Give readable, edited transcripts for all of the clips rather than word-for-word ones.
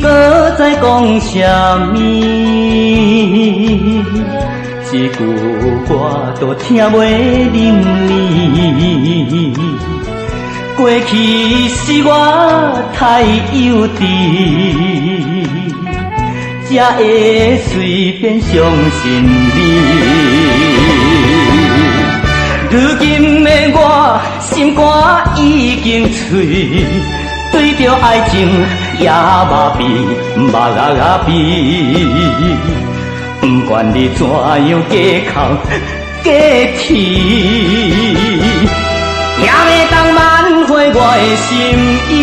搁再讲啥物？一句我都听袂入耳。过去是我太幼稚，才会随便相信你。如今的我心肝已经碎，对着爱情也麻痹，目啊闭。不管你怎样假哭假啼，也袂当挽回我的心意。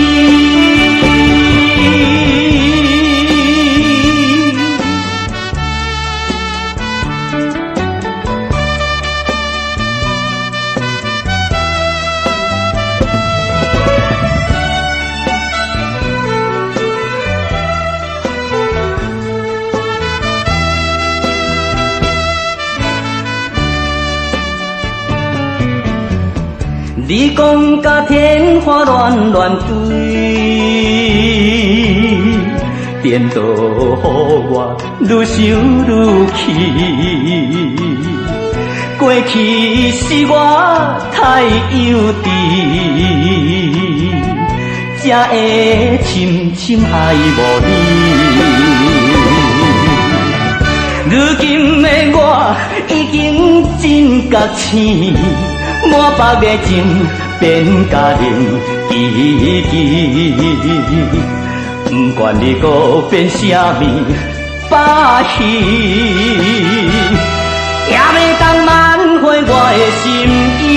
你讲甲天花乱乱坠，颠倒予我愈想愈气。过去是我太幼稚，才会深深爱无你。如今的我已经真觉醒。满腹的情变家人记记，不管你搁变啥物把戏，也袂当挽回我的心意。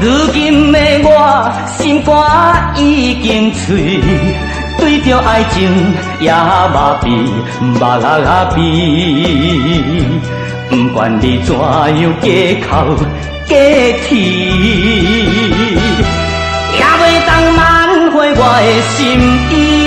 如今的我心肝已经碎，对着爱情也麻痹，目啊闭。不管你怎样假哭假啼，也袂当挽回我的心意。